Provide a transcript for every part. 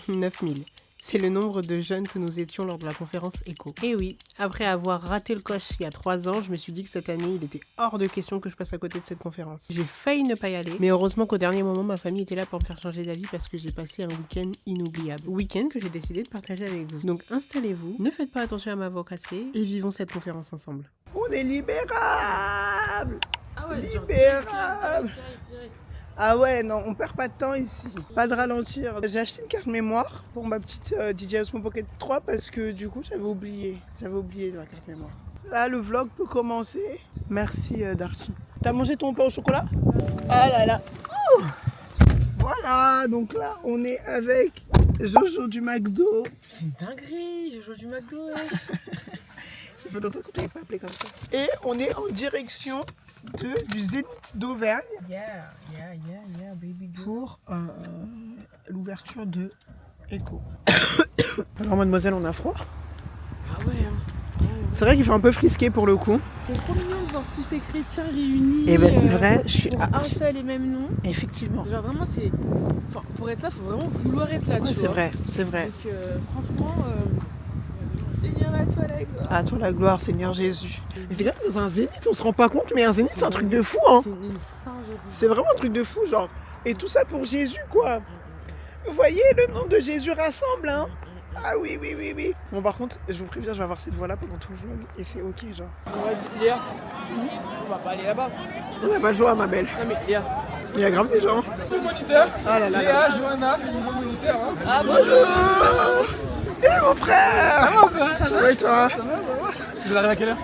9000. C'est le nombre de jeunes que nous étions lors de la conférence ECHO. Et oui, après avoir raté le coche il y a 3 ans, je me suis dit que cette année, il était hors de question que je passe à côté de cette conférence. J'ai failli ne pas y aller, mais heureusement qu'au dernier moment, ma famille était là pour me faire changer d'avis parce que j'ai passé un week-end inoubliable. Week-end que j'ai décidé de partager avec vous. Donc installez-vous, ne faites pas attention à ma voix cassée et vivons cette conférence ensemble. On est libérable. Ah ouais, libérable. Direct. Ah ouais, non, on perd pas de temps ici. Pas de ralentir. J'ai acheté une carte mémoire pour ma petite DJI Osmo Pocket 3 parce que du coup, j'avais oublié ma carte mémoire. Là, le vlog peut commencer. Merci Darty. T'as mangé ton pain au chocolat? Ah là là. Ouh, voilà, donc là, on est avec Jojo du McDo. C'est une dinguerie, Jojo du McDo, wesh. Ça fait longtemps qu'on t'avait pas appelé comme ça. Et on est en direction du Zénith d'Auvergne. Yeah, baby girl. Pour l'ouverture de ECHO. Alors mademoiselle, on a froid. Ah ouais, hein. C'est vrai qu'il fait un peu frisqué pour le coup. C'est trop mignon de voir tous ces chrétiens réunis. Et ben c'est vrai, je suis pour un seul et même nom. Effectivement. Genre vraiment c'est... Enfin, pour être là, faut vraiment vouloir être là, Ouais, tu c'est vois. vrai, c'est vrai. Donc franchement, Seigneur à toi la gloire. À toi la gloire, Seigneur Jésus. Et c'est grave, dans un zénith, on se rend pas compte, mais un zénith, c'est un truc de fou, hein. C'est une singerie. C'est vraiment un truc de fou, genre. Et tout ça pour Jésus, quoi. Vous voyez, le nom de Jésus rassemble, hein. Ah oui. Bon, par contre, je vous préviens, je vais avoir cette voix-là pendant tout le vlog, et c'est ok, genre. Léa, on va pas aller là-bas. On n'a pas le choix, ma belle. Non mais Léa. Il y a grave des gens. Le moniteur. Ah là là. Léa, Johanna, c'est le nouveau moniteur. Hein. Ah Bonjour. Et mon frère. Ça va ou quoi? Ça va? Ouais, toi. Vous arrivez à quelle heure?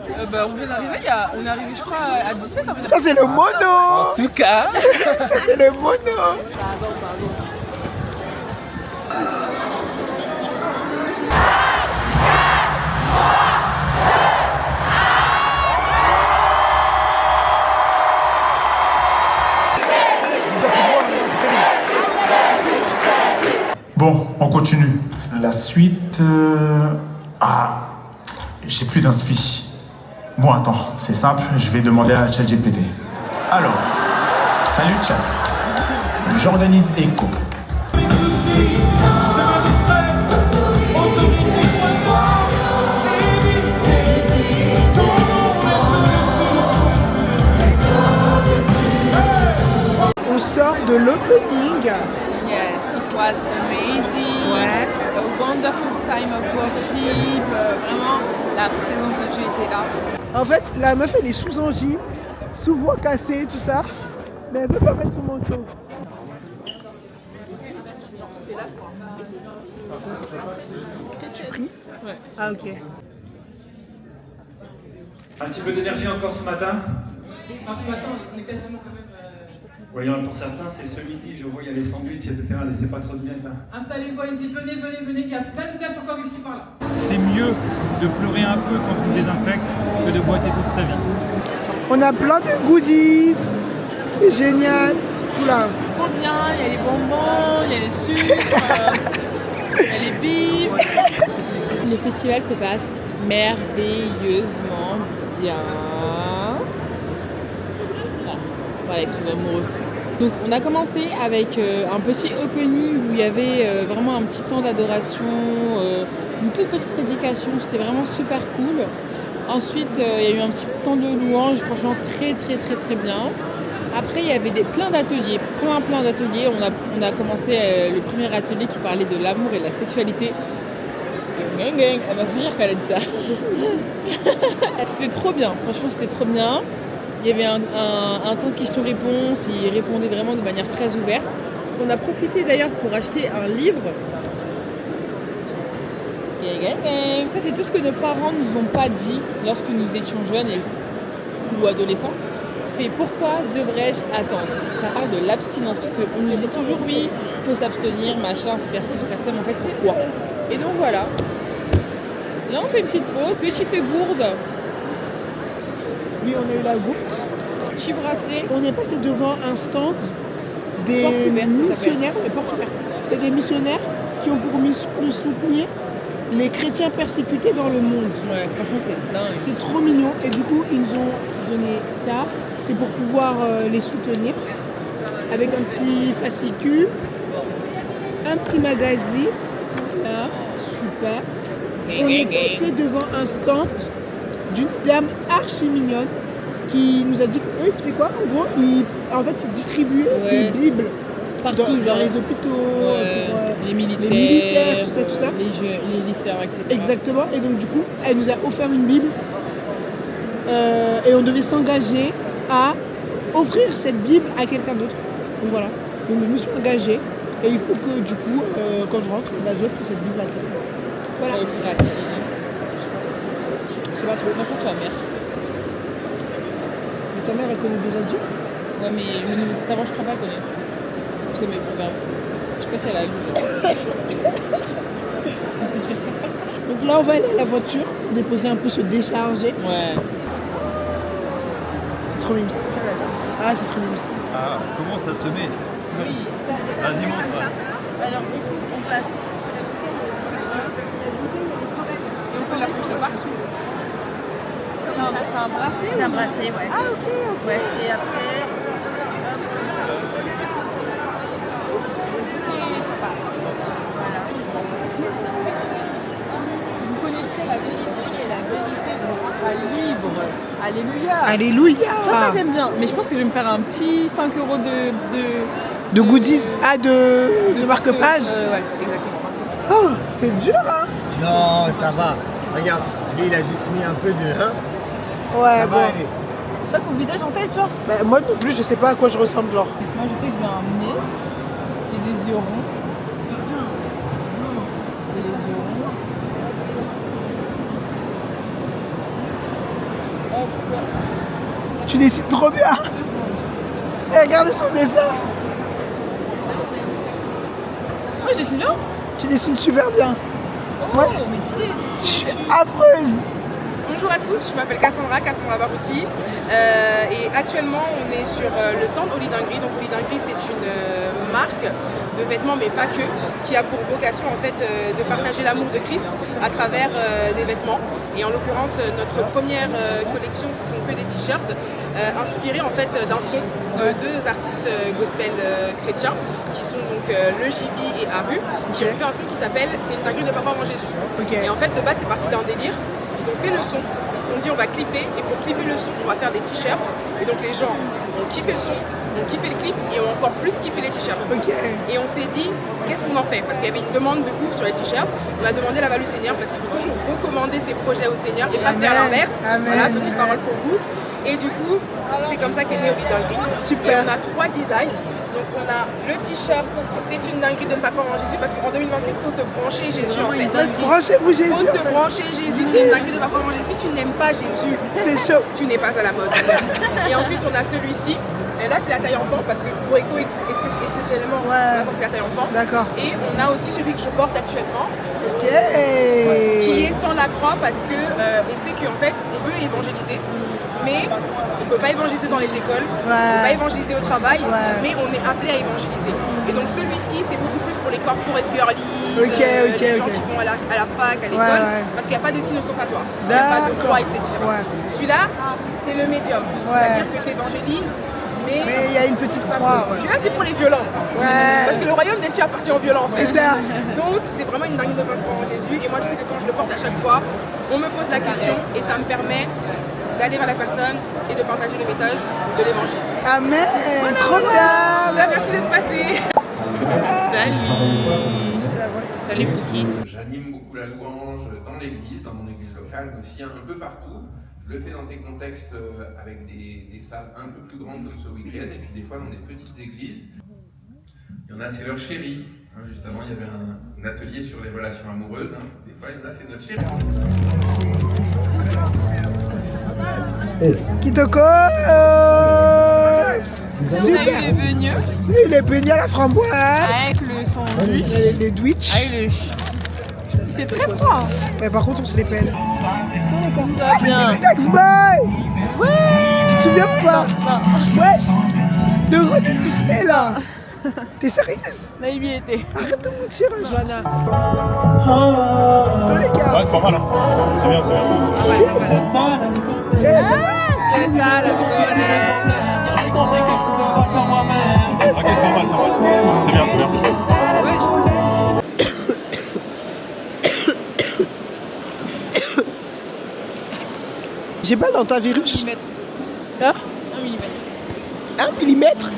On vient d'arriver, on est arrivé je crois à 17 h. Ça, c'est le mono. En tout cas. Ça, c'est le mono. Pardon. Bon, on continue. La suite... j'ai plus d'inspi. Bon, attends, c'est simple, je vais demander à ChatGPT. Alors, salut Chat. J'organise ECHO. On sort de l'opening. Yes, it was amazing. Ouais. A wonderful time of worship. Vraiment, la présence de Dieu était là. En fait, la meuf, elle est sous angine, sous voix cassée, tout ça. Mais elle veut pas mettre son manteau. Tu pries? Ouais. Ah, ok. Un petit peu d'énergie encore ce matin. Ce matin, on est quasiment quand même. Voyons, pour certains, c'est ce midi, je vois, il y a les sandwichs, etc. Laissez pas trop de miettes. Hein. Installez-vous, allez-y, venez, il y a plein de tests encore ici par là. C'est mieux de pleurer un peu quand on désinfecte que de boiter toute sa vie. On a plein de goodies. C'est génial. Oula. Trop bien, il y a les bonbons, il y a les sucres, il y a les bibes. Le festival se passe merveilleusement bien. Voilà, avec son amoureux fou. Donc on a commencé avec un petit opening où il y avait vraiment un petit temps d'adoration, une toute petite prédication, c'était vraiment super cool. Ensuite il y a eu un petit temps de louange, franchement très bien. Après il y avait plein d'ateliers, plein d'ateliers. On a commencé le premier atelier qui parlait de l'amour et de la sexualité. Elle va finir quand elle a dit ça. C'était trop bien, franchement c'était trop bien. Il y avait un temps de questions-réponses, ils répondaient vraiment de manière très ouverte. On a profité d'ailleurs pour acheter un livre. Ça c'est tout ce que nos parents nous ont pas dit lorsque nous étions jeunes ou adolescents. C'est pourquoi devrais-je attendre? Ça parle de l'abstinence, parce qu'on nous dit toujours oui, il faut s'abstenir, machin, il faut faire ci, il faut faire ça, mais en fait pourquoi? Et donc voilà. Là on fait une petite pause, petite gourde. Oui, on a eu la gourde. Petit bracelet. On est passé devant un stand des Porte ouverte, missionnaires. Porte ouverte. C'est des missionnaires qui ont pour mission de soutenir les chrétiens persécutés dans le monde. Ouais, franchement c'est dingue. C'est trop mignon. Et du coup, ils nous ont donné ça. C'est pour pouvoir les soutenir. Avec un petit fascicule. un petit magazine. Là, super. On est passé devant un stand d'une dame archi mignonne qui nous a dit qu'eux, ils faisaient quoi? En gros, ils distribuaient des bibles Partout, dans les hôpitaux, pour les militaires, tout ça. les lycéens, etc. Exactement. Et donc, du coup, elle nous a offert une bible et on devait s'engager à offrir cette bible à quelqu'un d'autre. Donc voilà. Donc je me suis engagée et il faut que du coup, quand je rentre, j'offre cette bible à quelqu'un. Voilà. Je sais pas trop. Moi je pense que ma mère. Mais ta mère elle connaît déjà Dieu? Ouais mais le Nouveau Testament je crois pas qu'elle connaît. C'est mes programmes. Je sais pas si elle a lu. Donc là on va aller à la voiture, déposer un peu, se décharger. Ouais. C'est trop mimes. Ah c'est trop mimes. Ah, comment ça se met? Oui. Vas-y, montre. Alors du coup on passe. Et on peut l'approcher partout. C'est un bracelet? C'est un bracelet, ouais. Ah ok. Ouais. Et après. Vous connaîtrez la vérité et la vérité vous rendra libre. Alléluia. Alléluia. Ça j'aime bien. Mais je pense que je vais me faire un petit 5 € de goodies, de marque-page. Ouais, exactement. Oh, c'est dur hein. Non, ça va. Regarde, lui il a juste mis un peu de... Hein, Ouais ça bon. va aller. T'as ton visage en tête, genre? Bah, moi non plus je sais pas à quoi je ressemble genre. Moi je sais que j'ai un nez, j'ai des yeux ronds. J'ai les yeux ronds. Hop. Tu dessines trop bien. Et regardez son dessin. Moi je dessine bien. Tu dessines super bien. Oh, Ouais. mais qui est? Je suis affreuse. Bonjour à tous, je m'appelle Cassandra Barouti et actuellement on est sur le stand Oli Dinguerie. Donc Oli Dinguerie c'est une marque de vêtements mais pas que, qui a pour vocation en fait de partager l'amour de Christ à travers des vêtements. Et en l'occurrence notre première collection ce sont que des t-shirts inspirés en fait d'un son de deux artistes gospel chrétiens qui sont donc le JB et Aru qui ont fait un son qui s'appelle C'est une dinguerie de pas croire en Jésus. Okay. Et en fait de base c'est parti d'un délire. Ils ont fait le son, ils se sont dit on va clipper et pour clipper le son on va faire des t-shirts et donc les gens ont kiffé le son, ont kiffé le clip et ont encore plus kiffé les t-shirts. Okay. Et on s'est dit qu'est-ce qu'on en fait parce qu'il y avait une demande de ouf sur les t-shirts. On a demandé la valeur au Seigneur parce qu'il faut toujours recommander ses projets au Seigneur et pas faire l'inverse. Voilà, petite parole pour vous. Et du coup c'est comme ça qu'est né Oli Dinguerie. Super. Et on a 3 designs. Donc on a le t-shirt, c'est une dinguerie de ne pas croire en Jésus parce qu'en 2026 il faut se brancher Jésus en fait. Branchez-vous Il Jésus. faut se brancher Jésus, c'est une dinguerie de pas croire en Jésus. Si tu n'aimes pas Jésus, C'est chaud. tu n'es pas à la mode. Et ensuite on a celui-ci. Et là c'est la taille enfant parce que pour Echo exceptionnellement l'instant c'est la taille enfant. D'accord. Et on a aussi celui que je porte actuellement Ok. qui est sans la croix parce que on sait qu'en fait on veut évangéliser. Mais on ne peut pas évangéliser dans les écoles, on ne peut pas évangéliser au travail, mais on est appelé à évangéliser. Et donc celui-ci, c'est beaucoup plus pour les corporate girlies, les gens qui vont à la fac, à l'école, parce qu'il n'y a pas de signes ostentatoires, il n'y a pas de croix, etc. Celui-là, c'est le médium, c'est-à-dire que tu évangélises, mais il y a une petite croix. Celui-là, c'est pour les violents, parce que le royaume des cieux appartient aux violents. C'est ça. Donc c'est vraiment une dinguerie de pas croire en Jésus. Et moi, je sais que quand je le porte à chaque fois, on me pose la question et ça me permet d'aller vers la personne et de partager le message de l'évangile. Amen. Voilà, trop bien. Merci d'être passé. Salut Pouki. J'anime beaucoup la louange dans l'église, dans mon église locale, mais aussi un peu partout. Je le fais dans des contextes avec des salles un peu plus grandes comme ce week-end, et puis des fois dans des petites églises. Il y en a, c'est leur chérie. Juste avant, il y avait un atelier sur les relations amoureuses. Des fois, il y en a, c'est notre chérie. Kitoko. Super. Les beignets. Les beignets à la framboise. Avec le sandwich. Les Twitch. Avec le... Il fait très froid. Mais par contre, on se les pèle. Ah, bien. C'est Next Boy. Ouais. Tu te souviens ou pas? Non. Ouais. Le René Disney là. T'es sérieuse? Naïveté. Arrête de mentir, Johanna. Toi, les gars. Ouais, c'est pas mal, hein. C'est bien, c'est bien. C'est ça, C'est ça, la Ok, c'est pas mal, c'est bien, c'est bien. J'ai pas l'antivirus. 1 mm. Hein? 1 mm. 1 millimètre?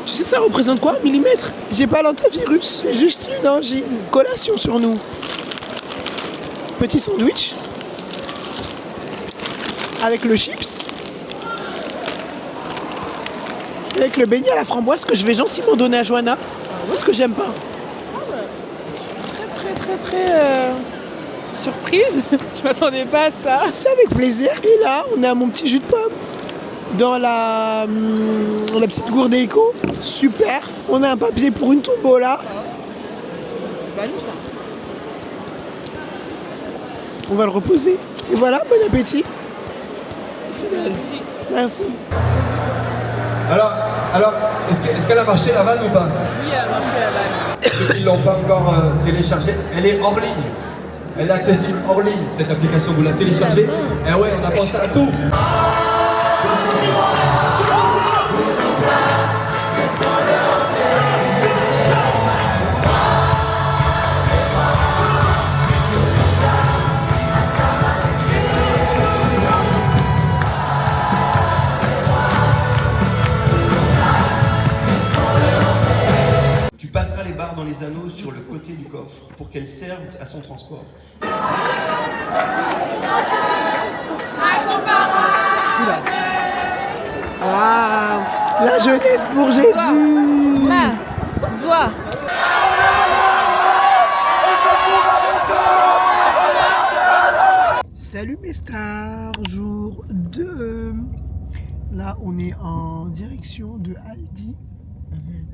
Tu sais ça représente quoi, 1 millimètre? J'ai pas l'antivirus. C'est juste une collation sur nous. Petit sandwich. Avec le chips. Avec le beignet à la framboise que je vais gentiment donner à Johanna. Parce que j'aime pas. Je suis très surprise. Je m'attendais pas à ça. C'est avec plaisir. Et là, on a mon petit jus de pomme. Dans la petite gourde éco. Super. On a un papier pour une tombola. C'est pas nous ça. On va le reposer. Et voilà, bon appétit. Merci. Alors, est-ce qu'elle a marché la vanne ou pas? Oui, elle a marché la vanne. Ceux qui ne l'ont pas encore téléchargée, elle est hors ligne. Elle est accessible hors ligne, cette application. Vous la téléchargez. Eh ouais, on a pensé à tout. Tu passeras les barres dans les anneaux sur le côté du coffre pour qu'elles servent à son transport. Waouh, la jeunesse pour Jésus. Zoa. Salut mes stars, jour 2. Là, on est en direction de Aldi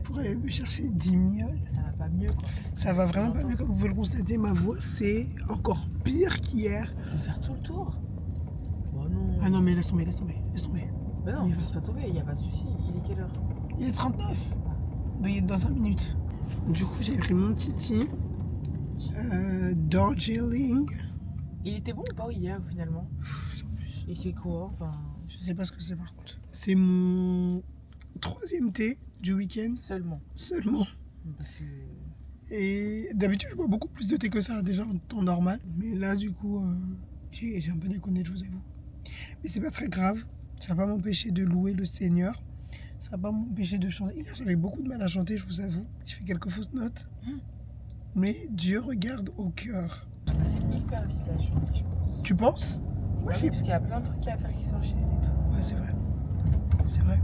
pour aller me chercher 10 mioles. Ça va pas mieux quoi. Ça va vraiment pas mieux, comme vous pouvez le constater. Ma voix, c'est encore pire qu'hier. Je vais faire tout le tour. Oh non. Ah non, mais laisse tomber, laisse tomber, laisse tomber. Mais non, laisse pas tomber, y a pas de souci. Il est quelle heure? Il est 39. Dans 5 minutes. Du coup, j'ai pris mon Titi. Darjeeling. Il était bon ou pas hier finalement? Et c'est quoi enfin... Je sais pas ce que c'est par contre. C'est mon 3e thé du week-end. Seulement. Parce que... Et d'habitude, je bois beaucoup plus de thé que ça, déjà en temps normal. Mais là, du coup, j'ai un peu déconné, je vous avoue. Mais c'est pas très grave. Ça va pas m'empêcher de louer le Seigneur. Ça va pas m'empêcher de chanter. Hier, j'avais beaucoup de mal à chanter, je vous avoue. J'ai fait quelques fausses notes. Mais Dieu regarde au cœur. C'est hyper vite la journée, je pense. Tu penses? Ouais, oui, parce qu'il y a plein de trucs à faire qui s'enchaînent et tout. Ouais, c'est vrai. C'est vrai.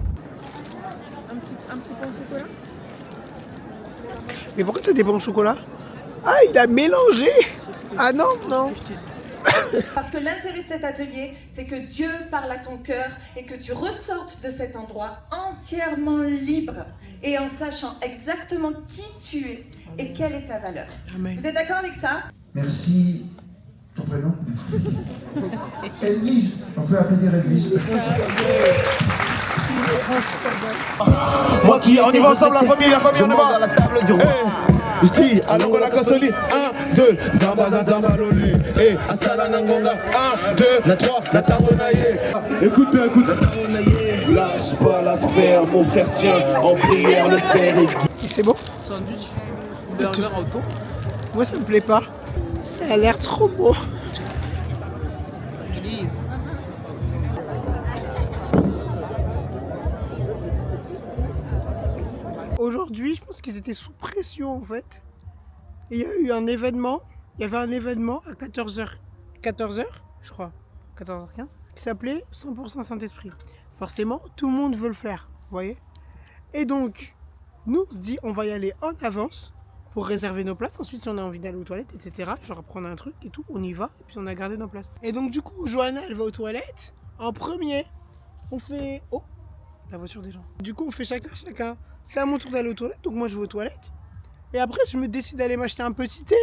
Un petit pain au chocolat? Mais pourquoi t'as des pains au chocolat? Ah, il a mélangé! Ah non, non! Parce que l'intérêt de cet atelier, c'est que Dieu parle à ton cœur et que tu ressortes de cet endroit entièrement libre et en sachant exactement qui tu es et quelle est ta valeur. Amen. Vous êtes d'accord avec ça? Merci. Ton prénom? Elise. On peut applaudir Elise. Moi qui, on y va ensemble, la famille, on y va. La table du roi. Je dis, alors la Kassoli, 1, 2, Zamba Zamba Lolu, et Asala Nangonga, 1, 2, 3, la Tabonaye. Écoute bien, écoute. Lâche pas l'affaire, mon frère, tiens, en prière, le fer est... C'est bon? Sandwich, burger auto. Moi, ça me plaît pas. Ça a l'air trop beau. Aujourd'hui, je pense qu'ils étaient sous pression en fait. Et il y a eu un événement. Il y avait un événement à 14h, je crois, 14h15, qui s'appelait 100% Saint-Esprit. Forcément, tout le monde veut le faire, vous voyez. Et donc, nous, on se dit, on va y aller en avance pour réserver nos places. Ensuite, si on a envie d'aller aux toilettes, etc., genre prendre un truc et tout, on y va. Et puis on a gardé nos places. Et donc, du coup, Johanna, elle va aux toilettes. En premier, on fait... Oh, la voiture des gens. Du coup, on fait chacun. C'est à mon tour d'aller aux toilettes, donc moi je vais aux toilettes. Et après, je me décide d'aller m'acheter un petit thé.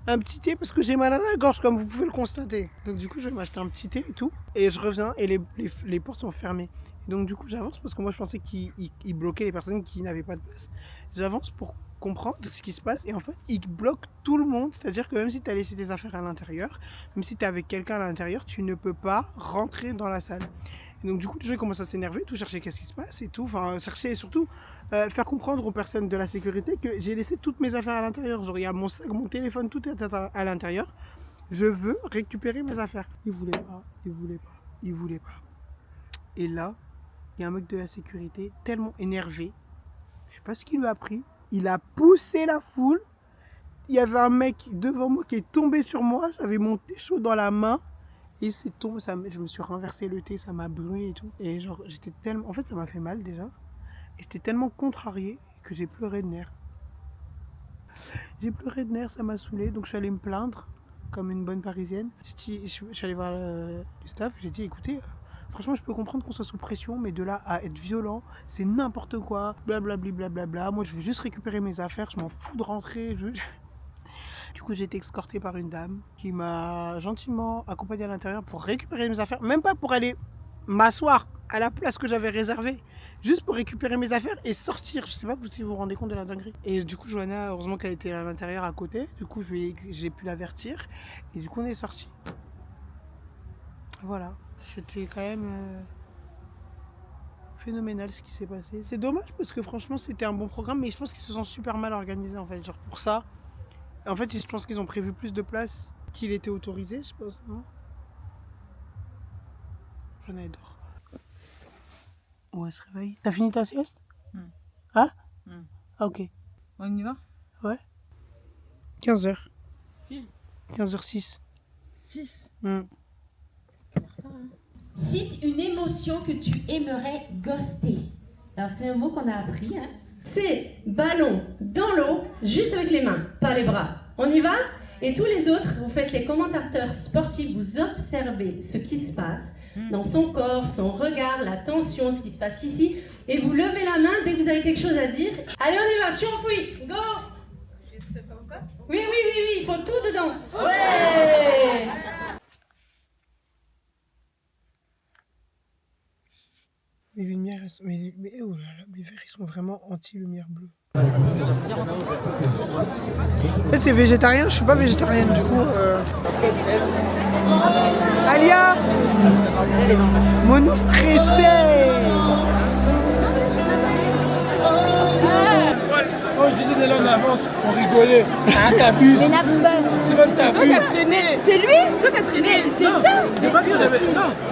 Un petit thé parce que j'ai mal à la gorge, comme vous pouvez le constater. Donc du coup, je vais m'acheter un petit thé et tout. Et je reviens et les portes sont fermées. Et donc du coup, j'avance parce que moi je pensais qu'ils bloquaient les personnes qui n'avaient pas de place. J'avance pour comprendre ce qui se passe. Et en fait, ils bloquent tout le monde. C'est-à-dire que même si tu as laissé tes affaires à l'intérieur, même si tu es avec quelqu'un à l'intérieur, tu ne peux pas rentrer dans la salle. Et donc du coup, les gens commencent à s'énerver, tout chercher qu'est-ce qui se passe et tout. Enfin, chercher et surtout faire comprendre aux personnes de la sécurité que j'ai laissé toutes mes affaires à l'intérieur. Genre, il y a mon sac, mon téléphone, tout est à l'intérieur. Je veux récupérer mes affaires. Ils voulaient pas. il voulait pas. Et là, il y a un mec de la sécurité tellement énervé, je sais pas ce qu'il lui a pris, il a poussé la foule. Il y avait un mec devant moi qui est tombé sur moi, j'avais mon thé chaud dans la main et c'est tombé, je me suis renversé le thé, ça m'a brûlé et tout. Et genre, j'étais tellement, en fait ça m'a fait mal déjà. Et j'étais tellement contrariée que j'ai pleuré de nerfs. J'ai pleuré de nerfs, ça m'a saoulée, donc je suis allée me plaindre comme une bonne parisienne. Je suis allée voir le staff, j'ai dit écoutez, franchement je peux comprendre qu'on soit sous pression, mais de là à être violent, c'est n'importe quoi, blablabli blablabla. Moi je veux juste récupérer mes affaires, je m'en fous de rentrer. Du coup j'ai été escortée par une dame qui m'a gentiment accompagnée à l'intérieur pour récupérer mes affaires, même pas pour aller m'asseoir à la place que j'avais réservée, juste pour récupérer mes affaires et sortir. Je sais pas si vous vous rendez compte de la dinguerie. Et du coup Johanna, heureusement qu'elle était à l'intérieur à côté, du coup j'ai pu l'avertir et du coup on est sortis. Voilà, c'était quand même phénoménal ce qui s'est passé. C'est dommage parce que franchement c'était un bon programme, mais je pense qu'ils se sont super mal organisés en fait, genre pour ça. En fait je pense qu'ils ont prévu plus de places qu'il était autorisé, je pense, non? Johanna elle dort. Où elle se réveille? T'as fini ta sieste? Ah? Ah ok. On y va? Ouais. 15h. 15h06. 6. Cite une émotion que tu aimerais ghoster. Alors c'est un mot qu'on a appris. Hein. C'est ballon dans l'eau, juste avec les mains, pas les bras. On y va? Et tous les autres, vous faites les commentateurs sportifs, vous observez ce qui se passe dans son corps, son regard, la tension, ce qui se passe ici, et vous levez la main dès que vous avez quelque chose à dire. Allez, on y va, tu enfouis, go! Juste comme ça? Oui, il faut tout dedans. Ouais! Les lumières, elles sont... mais oh là là, mes verres, ils sont vraiment anti-lumière bleue. En fait, c'est végétarien, je suis pas végétarienne, du coup... Alia! Mono stressé! Quand je disais d'aller en avance, on rigolait. Ah, t'abuses. Steven, t'abuses. C'est lui? C'est ça?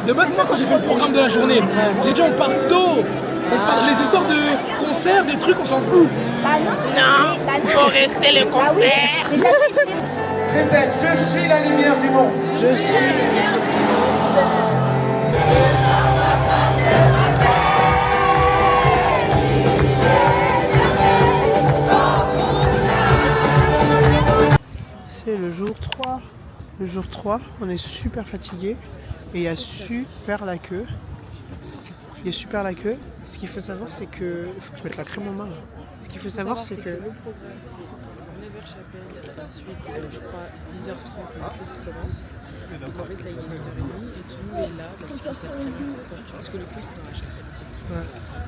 De base, moi, quand j'ai fait le programme de la journée, j'ai dit on part tôt. On part les histoires de concerts, des trucs, on s'en fout. Bah non. Faut rester le concert. Répète, je suis la lumière du monde. Je suis la lumière du monde. C'est le jour 3. Le jour 3, on est super fatigué et il y a super la queue. Il y a super la queue. Ce qu'il faut savoir, c'est que... Il faut que je mette la crème en main. Là. Ce qu'il faut savoir, c'est que... Le programme, c'est 9h chapelle, ensuite, je crois, 10h30, le jour commence. Donc en fait, là, il est 8h30 et tout le monde est là parce que c'est très bien. Parce que le cours, c'est dans la chapelle. Ouais.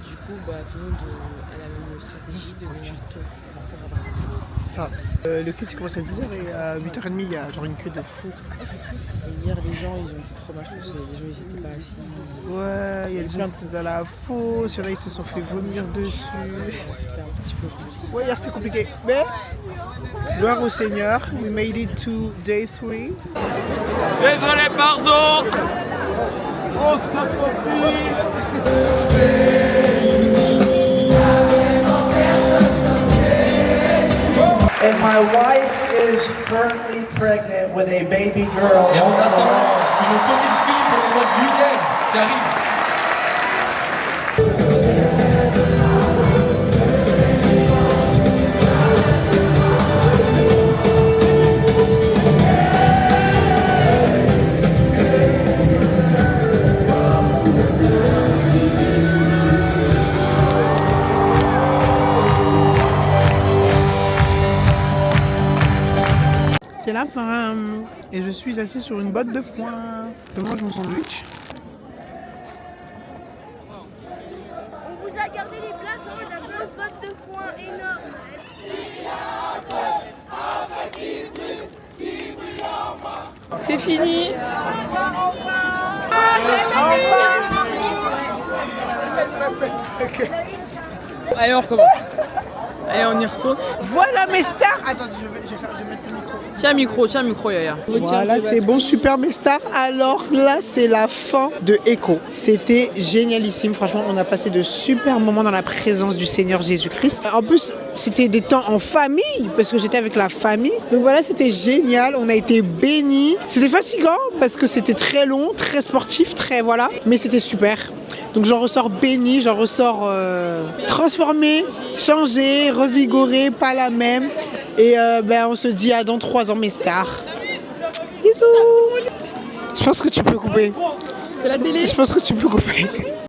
Du coup, tout le monde a la même stratégie de venir tôt pour avoir sa classe. Enfin, le culte commence à 10h et à 8h30, il y a genre une queue de fou. Et hier, les gens, ils ont été trop machin parce que les gens, ils étaient pas assis. Ouais, il y a des gens qui étaient dans la fosse, il y en a, ils se sont fait vomir dessus. C'était un petit peu compliqué. Ouais, hier, c'était compliqué. Mais, gloire au Seigneur, we made it to day 3. Désolé, pardon. On s'approprie. And my wife is currently pregnant with a baby girl. Et on attend une petite fille pour le mois de juillet qui arrive. C'est la fin. Et je suis assis sur une botte de foin. Je mange mon sandwich. On vous a gardé les places en haut d'un grosse botte de foin énorme. C'est fini. Allez, on recommence. Allez, on y retourne. Voilà mes stars. Attends, je vais mettre le micro. Tiens micro, Yaya. Voilà, c'est bon, super mes stars. Alors là, c'est la fin de Echo. C'était génialissime. Franchement, on a passé de super moments dans la présence du Seigneur Jésus-Christ. En plus, c'était des temps en famille, parce que j'étais avec la famille. Donc voilà, c'était génial. On a été bénis. C'était fatigant, parce que c'était très long, très sportif, très voilà. Mais c'était super. Donc j'en ressors béni, j'en ressors transformée, changée, revigorée, pas la même. Et on se dit à dans 3 ans mes stars. Bisous. Je pense que tu peux couper. C'est la télé. Je pense que tu peux couper.